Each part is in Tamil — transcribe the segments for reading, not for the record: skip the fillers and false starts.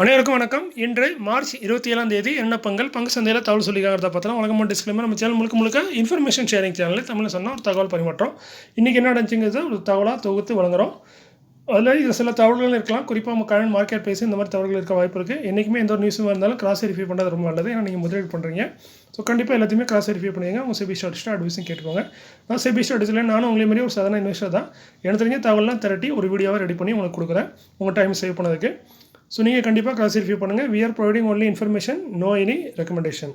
அனைவருக்கும் வணக்கம். இன்று மார்ச் 27ஆம் தேதி எண்ணப்பங்கள் பங்கு சந்தையில் தகவல் சொல்லிக்காகிறத பார்த்தலாம். வழக்கமாக டிஸ்க்ளைமர், நம்ம சேனல் முழுக்க இன்ஃபர்மேஷன் ஷேரிங் சேனலில் தமிழில் சொன்னால் ஒரு தகவல் பரிமாற்றம். இன்றைக்கி என்ன நடந்துச்சுங்கிறது ஒரு தகவலாக தொகுத்து வழங்குகிறோம். அதில் இது சில தகவல்கள் இருக்கலாம். குறிப்பாக நம்ம கரண்ட் மார்க்கெட் பேசி இந்த மாதிரி தகவல்கள் இருக்க வாய்ப்பு இருக்குது. என்றைக்குமே எந்த ஒரு நியூஸும் இருந்தாலும் கிராஸ் வெரிஃபை பண்ணுறது ரொம்ப நல்லது. ஏன்னா நீங்கள் முதலீடு பண்ணுறீங்க. ஸோ கண்டிப்பாக எல்லாத்தையுமே கிராஸ் வெரிஃபை பண்ணுவீங்க. உங்கள் செபி ஸ்டாட்டிஸ்ட்டாக அட்வைஸும் கேட்டுக்கோங்க. நான் செபி ஸ்டாட்டிஸ்ட்டில் நானும் உங்களை மாதிரி ஒரு சாதாரண இன்வெஸ்டர் தான். எனக்கு தெரிஞ்ச தகவல்லாம் திரட்டி ஒரு வீடியோவை ரெடி பண்ணி உங்களுக்கு கொடுக்குறேன், உங்கள் டைம் சேவ் பண்ணதுக்கு. ஸோ நீங்கள் கண்டிப்பாக கிராஸ் வெரிஃபை பண்ணுங்கள். We are providing only information, no any recommendation.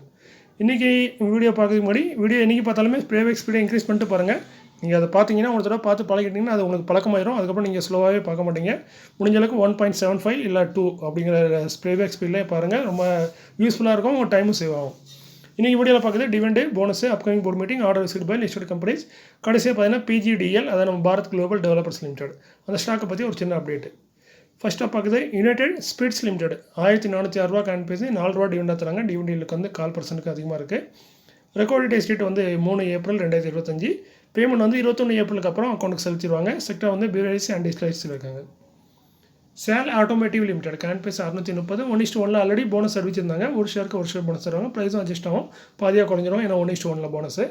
இன்றைக்கி வீடியோ பார்க்கறதுக்கு முன்னாடி வீடியோ என்றைக்கு பார்த்தாலுமே ப்ளேபேக் ஸ்பீடை இன்க்ரீஸ் பண்ணிட்டு பாருங்கள். நீங்கள் அதை பார்த்தீங்கன்னா ஒரு தடவை பார்த்து பழகிட்டிங்கன்னா அது உங்களுக்கு பழக்கமாயிரும். அதுக்கப்புறம் நீங்கள் ஸ்லோவாகவே பார்க்க மாட்டீங்க. முடிஞ்ச அளவுக்கு 1.75 இல்லை 2 அப்படிங்கிற ப்ளேபேக் ஸ்பீட்லேயே பாருங்கள். ரொம்ப யூஸ்ஃபுல்லாக இருக்கும், உங்கள் டைமும் சேவ் ஆகும். இன்றைக்கி வீடியோவில் பார்க்குறது dividend, bonus, upcoming board meeting, order received by listed companies. கடைசியாக பார்த்தீங்கன்னா PGDL, அதாவது நம்ம பாரத் குளோபல் டெவலப்பர்ஸ் லிமிடெட், அந்த ஸ்டாக்கை பற்றி ஒரு சின்ன அப்டேட். ஃபஸ்ட்டாக பார்க்குறது யுனைடெட் ஸ்பிரிட்ஸ் லிமிடெட். 1406 கேன் பேசி 4 ரூபா டிவிடெண்ட் தராங்க. டிவிடெண்டுக்கு வந்து 1/4% அதிகமாக இருக்குது. ரெக்கார்டு டேட் டேட் வந்து 3 ஏப்ரல் 2025. பேமெண்ட் வந்து 21 ஏப்ரலுக்கு அப்புறம் அக்கௌண்ட்டுக்கு செலுத்திடுவாங்க. செக்டர் வந்து பிவரேஜ் அண்ட் டிஸ்லைட்ஸில் இருக்காங்க. சேல் ஆட்டோமேட்டிவ் லிமிடெட் கேன் பேஸ் 630. 1:1 ஆல்ரெடி போனஸ் அறிவிச்சிருந்தாங்க. ஒரு ஷேருக்கு ஒரு ஷேர் போனஸ் தருவாங்க. ப்ரைஸும் அட்ஜஸ்ட் ஆகும், பாதியாக குறைஞ்சிரும். ஏன்னா 1:1 போனஸ்.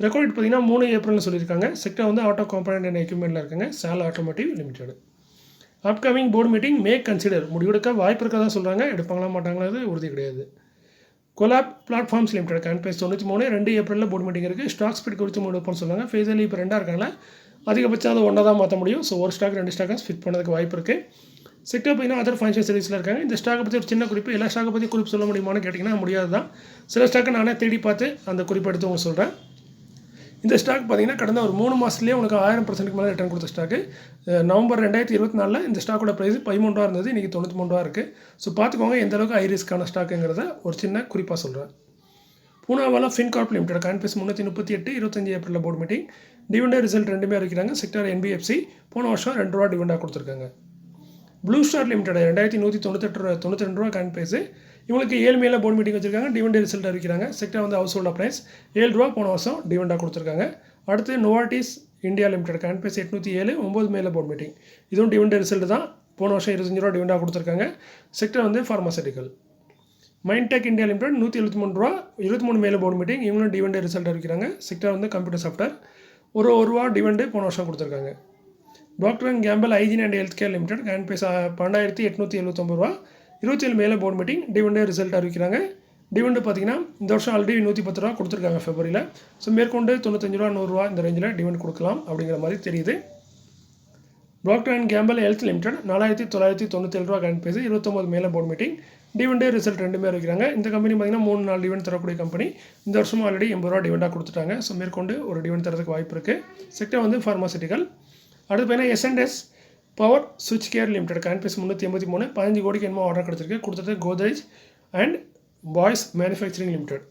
ரெக்கார்ட் பார்த்தீங்கன்னா 3 ஏப்ரல்னு சொல்லியிருக்காங்க. செக்டர் வந்து ஆட்டோ காம்பனண்ட் அண்ட் எக்யூப்மெண்ட்டில் இருக்காங்க. SAL automotive limited. Upcoming board meeting May consider, முடிவெடுக்க வாய்ப்பு இருக்கதா சொல்கிறாங்க. எடுப்பாங்களா மாட்டாங்களா உறுதி கிடையாது. கொலாப் பிளாட்ஃபார்ம்ஸ் லிமிடெட் கேன் பேஸ் 93. 2 ஏப்ரலில் போர்டு மீட்டிங் இருக்குது. ஸ்டாக் ஸ்பிட் குறித்து முடிவெடுப்போம்னு சொல்லுவாங்க. ஃபேஸில் இப்போ 2 இருக்காங்க. அதிகபட்சம் அது 1 தான் மாற்ற முடியும். ஸோ ஒரு ஸ்டாக் 2 ஸ்டாக்காக ஸ்பிட் பண்ணதுக்கு வாய்ப்பு இருக்குது. செக்டர் பார்த்தீங்கன்னா அதர் ஃபைனான்ஷியல் சர்வீஸில் இருக்காங்க. இந்த ஸ்டாக்கை பற்றி ஒரு சின்ன குறிப்பு, எல்லா ஸ்டாக்கை பற்றி குறிப்பு சொல்ல முடியுமான்னு கேட்டிங்கன்னா முடியாது தான். சில ஸ்டாக்கை நானே தேடி பார்த்து அந்த குறிப்பு எடுத்து உங்களுக்கு சொல்கிறேன். இந்த ஸ்டாக் பார்த்தீங்கன்னா கடந்த ஒரு 3 மாதத்துலேயே உங்களுக்கு 1000% மேலே ரிட்டர்ன் கொடுத்த ஸ்டாக்கு. நவம்பர் 2024 இந்த ஸ்டாக்கோட ப்ரைஸ் 13 ரூபா இருந்தது. இன்றைக்கி 93 ரூபா இருக்குது. ஸோ பார்த்துக்கோங்க எந்த அளவுக்கு ஹை ரிஸ்க்கான ஸ்டாக்குங்கிறத ஒரு சின்ன குறிப்பாக சொல்கிறேன். பூனாவாலா ஃபின்கார்ப் லிமிடெட் கேன் பேஸ் 338. 25 ஏப்ரலில் போர்டு மீட்டிங். டிவிடெண்ட் ரிசல்ட் 2மே இருக்கிறாங்க. செக்டர் NBFC போன வருஷம் 2 ரூபா டிவிடெண்டாக கொடுத்துருக்காங்க. ப்ளூ ஸ்டார் லிமிடெட் 2192 ரூபா கேன் பேஸு. இவங்களுக்கு 7 மேல போர்டு மீட்டிங் வச்சிருக்காங்க. டிவிடெண்ட் ரிசல்ட் அறிவிக்கிறாங்க. செக்டர் வந்து ஹவுஸ் ஹோல்ட் அப்ளைன்ஸ் 7 ரூபா போன வருஷம் டிவிடெண்டாக கொடுத்துருக்காங்க. அடுத்து நோவார்டிஸ் இந்தியா லிமிடெட் கேன் பேஸ் 807. 9 மேல போர்டு மீட்டிங். இதுவும் டிவிடெண்ட் ரிசல்ட் தான். போன வருஷம் 25 ரூபா டிவிடெண்டாக கொடுத்துருக்காங்க. செக்டர் வந்து ஃபார்மாசூட்டிக்கல். மைண்டெக் இந்தியா லிமிடெட் 173 ரூபா. 23 மேல போர்டு மீட்டிங். இவங்களும் டிவிடெண்ட் ரிசல்ட் அறிவிக்கிறாங்க. செக்டர் வந்து கம்ப்யூட்டர் சாஃப்ட்வேர். ஒரு ரூபா டிவிடெண்ட் போன வருஷம் கொடுத்துருக்காங்க. Procter and Gamble hygiene and health care limited கேன் பேஸ் 12,879 ரூபா. 27 மேல போர்டு மீட்டிங். டிவிடெண்ட் ரிசல்ட் அறிவிக்கிறாங்க. டிவிடெண்ட் பார்த்தீங்கன்னா இந்த வருஷம் ஆல்ரெடி 110 ரூபா கொடுத்துருக்காங்க ஃபெப்ரவரியில். ஸோ மேற்கொண்டு 95 ரூபா 100 ரூபா இந்த ரேஞ்சில் டிவிடெண்ட் கொடுக்கலாம் அப்படிங்கிற மாதிரி தெரியுது. Doctor and Gamble health limited 4,997 ரூபா கேன் பேஸ். 29 மேல போர்டு மீட்டிங். டிவிடெண்ட் ரிசல்ட் 2மே அறிவிக்கிறாங்க. இந்த கம்பெனி பார்த்தீங்கன்னா 3-4 டிவிடெண்ட் தரக்கூடிய கம்பெனி. இந்த வருஷமும் ஆல்ரெடி 80 ரூபா டிவிடெண்டாக கொடுத்துட்டாங்க. ஸோ மேற்கொண்டு ஒரு டிவிடெண்ட் தரதுக்கு வாய்ப்பு இருக்குது. செக்டர் வந்து ஃபார்மாசூட்டிக்கல். அடுத்து பார்த்தீங்கன்னா S&S பவர் சுவிட்ச் கேர் லிமிடெட் கேன் பேஸ் 383. 15 கோடிக்கு என்னமோ ஆர்டர் கிடச்சிருக்கு. கொடுத்தது Godrej and boys manufacturing limited.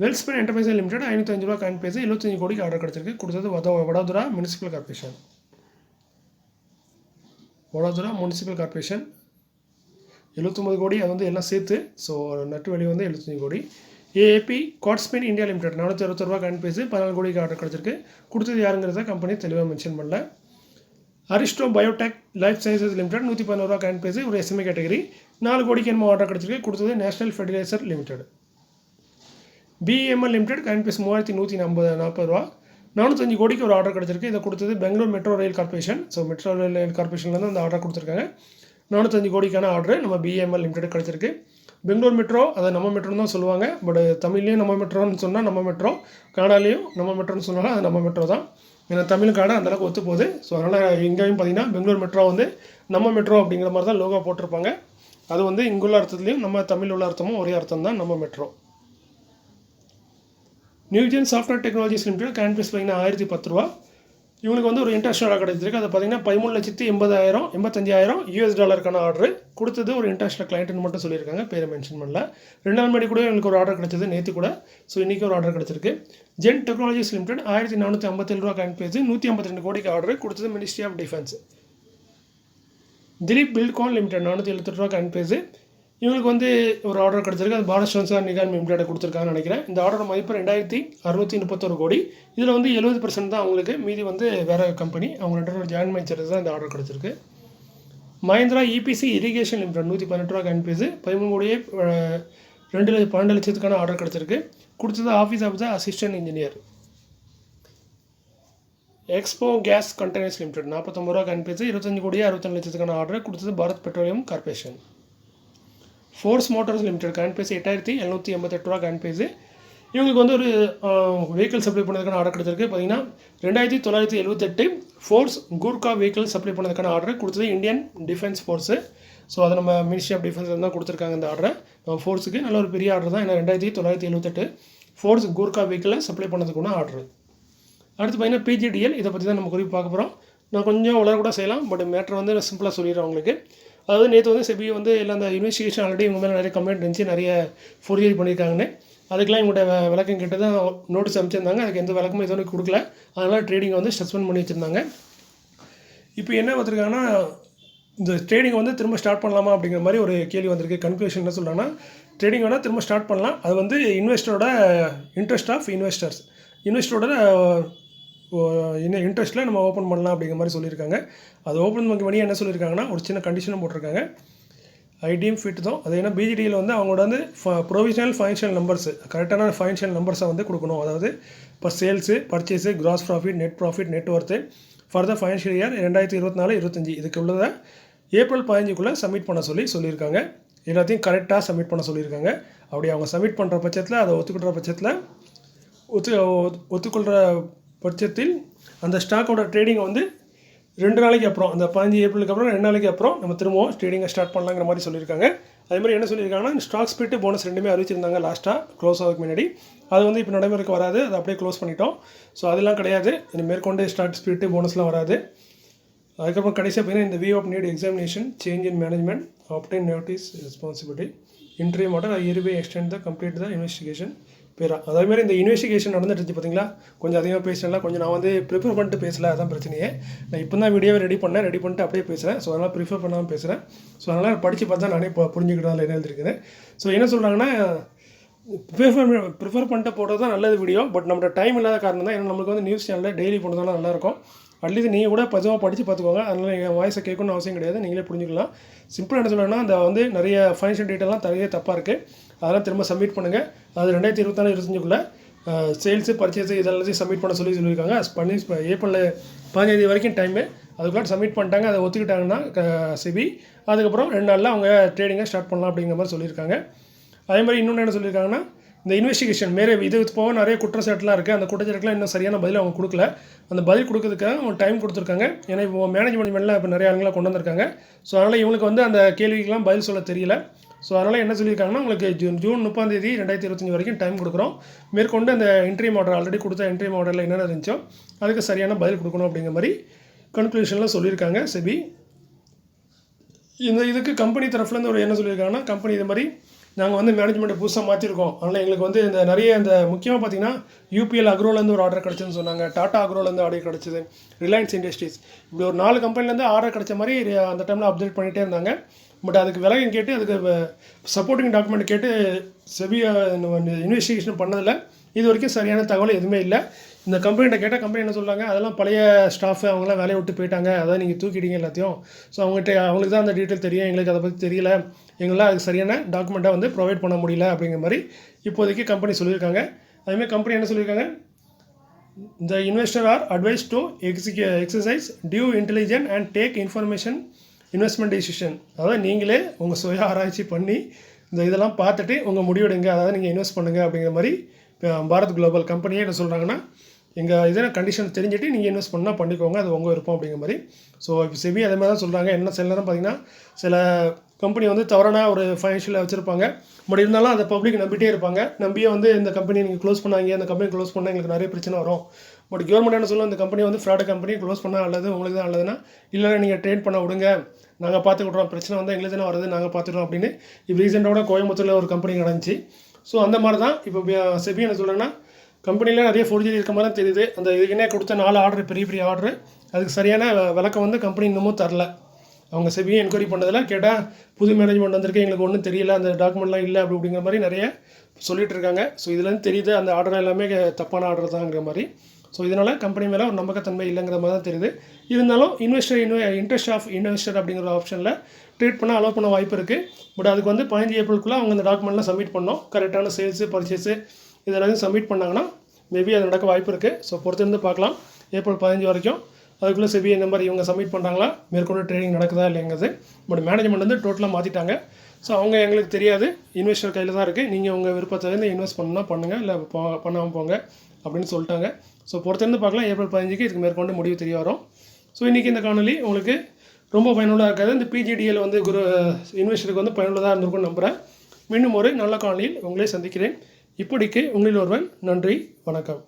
Welspun enterprise limited 505 ரூபா கேன் பேஸ். 75 கோடிக்கு ஆர்டர் கிடச்சிருக்கு. கொடுத்தது வடோதரா முனிசிபல் கார்பரேஷன். 79 கோடி. அது வந்து எல்லாம் சேர்த்து. ஸோ நெட் வேல்யூ வந்து 75 கோடி. AAP காட்ஸ்பின் இந்தியா லிமிடெட் 461 ரூபா கேன் பேஸ். 14 கோடிக்கு ஆர்டர் கிடச்சிருக்கு. கொடுத்தது யாருங்கிறத கம்பெனி தெளிவாக மென்ஷன் பண்ணல. Aristo biotech life sciences limited 111 ரூபா கேன் பேஸ். ஒரு SMA கேட்டகரி. 4 கோடிக்கு என்னமோ ஆர்டர் கிடச்சிருக்கு. கொடுத்தது national fertiliser limited. BEML limited கேன் பேஸ் 3140 ரூபா. 405 கோடிக்கு ஒரு ஆர்டர் கிடச்சிருக்கு. இதை கொடுத்தது Bangalore metro rail corporation. So metro rail கார்பரேஷன்லேருந்து அந்த ஆர்டர் கொடுத்துருக்காங்க. 405 கோடிக்கான ஆர்டர் நம்ம BEML லிமிடெட் கிடச்சிருக்கு. பெங்களூர் மெட்ரோ அதை நம்ம மெட்ரோன்னு தான் சொல்லுவாங்க. பட் தமிழ்லேயும் நம்ம மெட்ரோன்னு சொன்னால் நம்ம மெட்ரோ, கனடாலேயும் நம்ம மெட்ரோன்னு சொன்னாலும் அது நம்ம மெட்ரோ தான். ஏன்னா தமிழ் காடை அந்தளவுக்கு ஒத்து போகுது. ஸோ அதனால் இங்கேயும் பார்த்தீங்கன்னா பெங்களூர் மெட்ரோ வந்து நம்ம மெட்ரோ அப்படிங்கிற மாதிரி தான் லோகோ போட்டிருப்பாங்க. அது வந்து இங்குள்ள அர்த்தத்துலேயும் நம்ம தமிழ் உள்ள அர்த்தமும் ஒரே அர்த்தம் தான், நம்ம metro. Newgen software technologies limited கேன் பேஸ் பார்த்தீங்கன்னா 1010 ரூபா. இவங்களுக்கு வந்து ஒரு இன்டர்நேஷனல் ஆர்டர் கிடைச்சிருக்கு. அதை பார்த்தீங்கன்னா 13,80,000 $85,000 ஆர்டர் கொடுத்தது ஒரு இன்டர்நேஷனல் கிளைண்ட்னு மட்டும் சொல்லியிருக்காங்க. பேரை மென்ஷன் பண்ணல. 2 நாள் முன்னாடி கூட எனக்கு ஒரு ஆர்டர் கிடச்சது, நேற்று கூட. ஸோ இன்றைக்கி ஒரு ஆர்டர் கிடச்சிருக்கு. ஜென் டெக்னாலஜிஸ் லிமிடெட் 1457 ரூபா கேன் பேஸ். 152 கோடிக்கு ஆர்டர் கொடுத்தது ministry of defence. Dilip Buildcon limited 478 ரூபா கேன் பேஸ். இவங்களுக்கு வந்து ஒரு ஆர்டர் கிடச்சிருக்கு. அது பாரத் சென்சார் நிகாம் லிமிடெட் கொடுத்துருக்காங்கன்னு நினைக்கிறேன். இந்த ஆர்டரோட மதிப்பு 2,631 கோடி. இதில் வந்து 70% தான் அவங்களுக்கு, மீதி வந்து வேறு கம்பெனி. அவங்க 2 ஜாயின் வெஞ்சர்ஸ் தான் இந்த ஆர்டர் கிடச்சிருக்கு. மஹிந்திரா இபிசி இரிகேஷன் லிமிடெட் 118 ரூபா கான்பேஸு 12 லட்சத்துக்கான ஆர்டர் கிடச்சிருக்கு. கொடுத்தது office of the assistant engineer. Expo gas containers limited 49 ரூபா கான்பேஸு 25 லட்சத்துக்கான ஆர்டர் கொடுத்தது Bharat petroleum corporation. Force motors limited கான்பேஸ் 8788 ரூபா கான்பேஸு. இவங்களுக்கு வந்து ஒரு வெஹிக்கிள் சப்ளை பண்ணதுக்கான ஆர்டர் கொடுத்துருக்கு. பார்த்தீங்கன்னா 2978 ஃபோர்ஸ் கூர்கா வெஹிக்கிள் சப்ளை பண்ணதுக்கான ஆர்டர் கொடுத்தது இந்தியன் டிஃபென்ஸ் ஃபோர்ஸு. ஸோ அதை நம்ம மினிஸ்ட்ரி ஆஃப் டிஃபென்ஸ் தான் கொடுத்துருக்காங்க இந்த ஆர்டரை. நம்ம ஃபோர்ஸுக்கு நல்ல ஒரு பெரிய ஆர்டர் தான். ஏன்னா 2978 ஃபோர்ஸ் கூர்கா வெஹிக்கிளை சப்ளை பண்ணதுக்கான ஆர்டர். அடுத்து பார்த்தீங்கன்னா பிஜிடிஎல், இதை பற்றி தான் நம்ம குறிப்பு பார்க்க போகிறோம். நான் கொஞ்சம் வளர கூட செய்யலாம், பட் மேட்ரு வந்து நான் சிம்பிளாக சொல்லிடுறேன் உங்களுக்கு. அதாவது நேற்று வந்து செபி வந்து எல்லாம் அந்த இன்வெஸ்டிகேஷன் ஆல்ரெடி இவங்க மேலே நிறைய கம்ப்ளைண்ட் இருந்துச்சு, நிறைய ஃபோர்ஜரி பண்ணியிருக்காங்கன்னு. அதுக்கெலாம் இவங்கள்ட்ட விளக்கம் கேட்டு தான் நோட்டீஸ் அமைச்சிருந்தாங்க. அதுக்கு எந்த விளக்கமும் எதுவும் கொடுக்கல. அதனால் ட்ரேடிங்கை வந்து சஸ்பெண்ட் பண்ணி வச்சுருந்தாங்க. இப்போ என்ன பார்த்துருக்காங்கன்னா, இந்த ட்ரேடிங்கை வந்து திரும்ப ஸ்டார்ட் பண்ணலாமா அப்படிங்கிற மாதிரி ஒரு கேள்வி வந்திருக்கு. கன்க்ளூஷன் என்ன சொல்கிறாங்கன்னா, ட்ரேடிங் வேணால் திரும்ப ஸ்டார்ட் பண்ணலாம். அது வந்து இன்வெஸ்டரோட இன்ட்ரெஸ்ட் ஆஃப் இன்வெஸ்டரோட இன்ட்ரெஸ்ட்டில் நம்ம ஓப்பன் பண்ணலாம் அப்படிங்கிற மாதிரி சொல்லியிருக்காங்க. அது ஓப்பன் பண்ணி என்ன சொல்லியிருக்காங்கன்னா, ஒரு சின்ன கண்டிஷனும் போட்டிருக்காங்க. ஐடிஎம் ஃபிட் தான். அது ஏன்னா பிஜிடியில் வந்து அவங்களோட வந்து ப்ரொவிஷனல் ஃபைனான்ஷியல் நம்பர்ஸ், கரெக்டான ஃபைனான்ஷியல் நம்பர்ஸை வந்து கொடுக்கணும். அதாவது இப்போ sales, purchase, gross profit, net worth for the financial year 2024-25 இதுக்கு உள்ளதை ஏப்ரல் 15க்குள்ளே சப்மிட் பண்ண சொல்லியிருக்காங்க. எல்லாத்தையும் கரெக்டாக சப்மிட் பண்ண சொல்லியிருக்காங்க. அப்படி அவங்க சப்மிட் பண்ணுற பட்சத்தில், அதை ஒத்துக்கிற பட்சத்தில் ஒத்துக்கொள்கிற பட்சத்தில் அந்த ஸ்டாக்கோட ட்ரேடிங்கை வந்து 2 நாளைக்கு அப்புறம், அந்த 15 ஏப்ரலுக்கு அப்புறம் 2 நாளைக்கு அப்புறம் நம்ம திரும்பவும் ட்ரேடிங்கை ஸ்டார்ட் பண்ணலாங்கிற மாதிரி சொல்லியிருக்காங்க. அதே மாதிரி என்ன சொல்லியிருக்காங்கன்னா, ஸ்டாக் ஸ்பிளிட், போனஸ் ரெண்டுமே அறிவிச்சிருந்தாங்க லாஸ்ட்டாக க்ளோஸ் ஆகிறதுக்கு முன்னாடி. அது வந்து இப்போ நடைமுறைக்கு வராது, அதை அப்படியே க்ளோஸ் பண்ணிட்டோம். ஸோ அதெல்லாம் கிடையாது. இன்னும் மேற்கொண்டு ஸ்டாக் ஸ்பிளிட், போனஸ்லாம் வராது. அதுக்கப்புறம் கடைசியாக பார்த்தீங்கன்னா, இந்த view of NEET examination, change in management, obtain notice responsibility, interview matter, year by extend the complete the investigation para. அதேமாதிரி இந்த இன்வெஸ்டிகேஷன் நடந்துட்டு பார்த்தீங்களா, கொஞ்சம் அதிகமாக பேசலாம். கொஞ்சம் நான் வந்து ப்ரிஃபர் பண்ணிட்டு பேசல, அதான் பிரச்சனையே. நான் இப்போ தான் வீடியோவை ரெடி பண்ணிட்டு அப்படியே பேசுகிறேன். ஸோ அதனால் ப்ரிஃபர் பண்ணாமல் பேசுகிறேன். ஸோ அதனால் படித்து பார்த்தா நானே புரிஞ்சுக்கிட்டதில் என்ன எழுதிருக்குது. ஸோ என்ன சொல்கிறாங்கன்னா, ப்ரிஃபர் பண்ணிட்டு போடுறது தான் நல்லது வீடியோ. பட் நம்மளோட டைம் இல்லாத காரணம் தான். ஏன்னா நம்மளுக்கு வந்து நியூஸ் சேனலில் டெய்லி போடுறதுனால நல்லாயிருக்கும். அட்லீஸ்ட் நீங்கள் கூட பதிவாக படித்து பார்த்துக்கோங்க. அதனால் என் வாய்ஸை கேட்கணும்னு அவசியம் கிடையாது, நீங்களே புரிஞ்சுக்கலாம். சிம்பிளாக என்ன சொல்லணும்னா, அந்த வந்து நிறைய ஃபைனான்ஷியல் டீட்டெயிலாம் நிறைய தப்பாக இருக்குது. அதெல்லாம் திரும்ப சப்மிட் பண்ணுங்கள். அது 2024-25க்குள்ளே சேல்ஸு, பர்ச்சேஸு இதெல்லாத்தையும் சப்மிட் பண்ண சொல்லியிருக்காங்க. பண்ணி ஏப்ரல் 15 வரைக்கும் டைமு. அதுக்குள்ளே சப்மிட் பண்ணிட்டாங்க. அதை ஒத்துக்கிட்டாங்கன்னா செபி, அதுக்கப்புறம் 2 நாளில் அவங்க ட்ரேடிங்கை ஸ்டார்ட் பண்ணலாம் அப்படிங்கிற மாதிரி சொல்லியிருக்காங்க. அதே மாதிரி இன்னொன்று என்ன சொல்லியிருக்காங்கன்னா, இந்த இன்வெஸ்டிகேஷன் இது போக நிறைய குற்றச்சாட்டுலாம் இருக்குது. அந்த குற்றச்சாட்டுலாம் இன்னும் சரியான பதில் அவங்க கொடுக்கல. அந்த பதில் கொடுக்கறதுக்காக அவங்க டைம் கொடுத்துருக்காங்க. ஏன்னா இப்போ மேனேஜ்மெண்ட்லாம் இப்போ நிறைய ஆளுங்களாம் கொண்டு வந்திருக்காங்க. ஸோ அதனால் இவங்களுக்கு வந்து அந்த கேள்விக்கெலாம் பதில் சொல்ல தெரியல. ஸோ அதனால் என்ன சொல்லியிருக்காங்கன்னா, உங்களுக்கு ஜூன் 30 2025 வரைக்கும் டைம் கொடுக்குறோம். மேற்கொண்டு அந்த இன்டர்வியூ ஆர்டர், ஆல்ரெடி கொடுத்த இன்டர்வியூ ஆர்டரில் என்னென்ன இருந்துச்சோ அதுக்கு சரியான பதில் கொடுக்கணும் அப்படிங்கிற மாதிரி கன்க்ளூஷனில் சொல்லியிருக்காங்க செபி. இதுக்கு கம்பெனி தரப்புலேருந்து ஒரு என்ன சொல்லியிருக்காங்கன்னா, கம்பெனி இது மாதிரி நாங்கள் வந்து மேனேஜ்மெண்ட்டை புதுசாக மாற்றிருக்கோம். அதனால் எங்களுக்கு வந்து இந்த நிறைய இந்த முக்கியமாக பார்த்தீங்கன்னா, யூபிஎல் அக்ரோலேருந்து ஒரு ஆர்டர் கிடச்சிதுன்னு சொன்னாங்க, டாட்டா அக்ரோலேருந்து ஆர்டர் கிடச்சிது, ரிலையன்ஸ் இண்டஸ்ட்ரீஸ், இப்படி ஒரு 4 கம்பெனிலேருந்து ஆர்டர் கிடச்ச மாதிரி அந்த டைமில் அப்டேட் பண்ணிகிட்டே இருந்தாங்க. பட் அதுக்கு விலகம் கேட்டு, அதுக்கு சப்போர்ட்டிங் டாக்குமெண்ட் கேட்டு செபி இன்வெஸ்டிகேஷன் பண்ணதில்லை. இது வரைக்கும் சரியான தகவல் எதுவுமே இல்லை. இந்த கம்பெனிகிட்ட கேட்டால் கம்பெனி என்ன சொல்கிறாங்க, அதெல்லாம் பழைய ஸ்டாஃபு, அவங்களாம் வேலையை விட்டு போயிட்டாங்க, அதான் நீங்கள் தூக்கிட்டீங்க எல்லாத்தையும். ஸோ அவங்களுக்கு தான் அந்த டீட்டெயில் தெரியும், எங்களுக்கு அதை பற்றி தெரியல, எங்களால் அதுக்கு சரியான டாக்குமெண்ட்டை வந்து ப்ரொவைட் பண்ண முடியல அப்படிங்கிற மாதிரி இப்போதைக்கு கம்பெனி சொல்லியிருக்காங்க. அதேமாதிரி கம்பெனி என்ன சொல்லியிருக்காங்க, இந்த investor are advise to exercise due intelligent and take investment decision. அதாவது நீங்களே உங்கள் சுய ஆராய்ச்சி பண்ணி இந்த இதெல்லாம் பார்த்துட்டு உங்கள் முடிவெடுங்க, அதாவது நீங்கள் இன்வெஸ்ட் பண்ணுங்கள் அப்படிங்கிற மாதிரி பாரத் குளோபல் கம்பெனியே என்ன சொல்கிறாங்கன்னா, எங்கள் இதெல்லாம் கண்டிஷன் தெரிஞ்சுட்டு நீங்கள் இன்வெஸ்ட் பண்ணால் பண்ணிக்கோங்க, அது உங்கள் விருப்பம் அப்படிங்கிற மாதிரி. ஸோ இப்போ செபி அதே மாதிரி தான் சொல்கிறாங்க. என்ன சில நேரம் பார்த்திங்கன்னா, சில கம்பெனி வந்து தவறான ஒரு ஃபைனான்ஷியலாக வச்சுருப்பாங்க. பட் இருந்தாலும் அதை பப்ளிக் நம்பிட்டே இருப்பாங்க. நம்பியே வந்து இந்த கம்பெனி நீங்கள் க்ளோஸ் பண்ணாங்க, அந்த கம்பெனி க்ளோஸ் பண்ணால் எங்களுக்கு நிறைய பிரச்சனை வரும். பட் கவர்மெண்ட் என்ன சொல்லும், இந்த கம்பெனி வந்து ஃப்ராட் கம்பெனி, க்ளோஸ் பண்ணால் நல்லது, உங்களுக்கு தான் நல்லதுன்னா, இல்லைன்னா நீங்கள் ட்ரேட் பண்ண விடுங்க, நாங்கள் பார்த்துக்கிட்றோம், பிரச்சனை வந்து எங்களுக்கு தானே வருது, நாங்கள் பார்த்துக்கிறோம் அப்படின்னு. இப்போ ரீசெண்டாக கோயம்புத்தூரில் ஒரு கம்பெனி நடந்துச்சு. ஸோ அந்த மாதிரி தான் இப்போ செபி என்ன சொல்கிறேன்னா, கம்பெனியில் நிறைய ஃபோர்ஜரி இருக்க மாதிரி தான் தெரியுது. அந்த இதுக்குன்னே கொடுத்த 4 ஆர்டர், பெரிய ஆர்டரு, அதுக்கு சரியான விளக்கம் வந்து கம்பெனி இன்னமும் தரல. அவங்க செபியை என்கொயரி பண்ணதில் கேட்டால் புது மேனேஜ்மெண்ட் வந்திருக்கு, எங்களுக்கு ஒன்றும் தெரியல, அந்த டாக்குமெண்ட்லாம் இல்லை அப்படிங்கிற மாதிரி நிறைய சொல்லிகிட்டு இருக்காங்க. ஸோ இதுலேருந்து தெரியுது அந்த ஆர்டர் எல்லாமே தப்பான ஆர்டர் தாங்கிற மாதிரி. ஸோ இதனால் கம்பெனி மேலே ஒரு நம்பகத்தன்மை இல்லைங்கிற மாதிரி தான் தெரியுது. இருந்தாலும் இன்ட்ரெஸ்ட் ஆஃப் இன்வெஸ்டர் அப்படிங்கிற ஆப்ஷனில் ட்ரேட் பண்ண அலோவ் பண்ண வாய்ப்பு இருக்குது. பட் அதுக்கு வந்து 15 ஏப்ரலுக்குள்ளே அவங்க அந்த டாக்குமெண்ட்லாம் சப்மிட் பண்ணோம். கரெக்டான சேல்ஸு பர்ச்சேஸு இதெல்லாம் சப்மிட் பண்ணாங்கன்னா மேபி அது நடக்க வாய்ப்பு இருக்குது. ஸோ பொறுத்திருந்து பார்க்கலாம் ஏப்ரல் 15 வரைக்கும். அதுக்குள்ளே செபி இந்த மாதிரி இவங்க சப்மிட் பண்ணுறாங்களா, மேற்கொண்டு ட்ரேடிங் நடக்குதா இல்லைங்கிறது. பட் மேனேஜ்மெண்ட் வந்து டோட்டலாக மாற்றிட்டாங்க. ஸோ அவங்க எங்களுக்கு தெரியாது, இன்வெஸ்டர் கையில் தான் இருக்குது, நீங்கள் உங்கள் விருப்பத்தை இன்வெஸ்ட் பண்ணால் பண்ணுங்கள், இல்லை பண்ணாமல் போங்க அப்படின்னு சொல்லிட்டாங்க. ஸோ பொறுத்திருந்து பார்க்கலாம் ஏப்ரல் 15க்கு இதுக்கு மேற்கொண்டு முடிவு தெரிய வரும். ஸோ இன்றைக்கி இந்த காணொலி உங்களுக்கு ரொம்ப பயனுள்ளதாக இருக்காது. இந்த பிஜிடிஎல் வந்து இன்வெஸ்டருக்கு வந்து பயனுள்ளதாக இருந்திருக்கும்னு நம்புகிறேன். மீண்டும் ஒரு நல்ல காணொலியில் உங்களை சந்திக்கிறேன். இப்படிக்கு உங்களில் ஒருவன். நன்றி, வணக்கம்.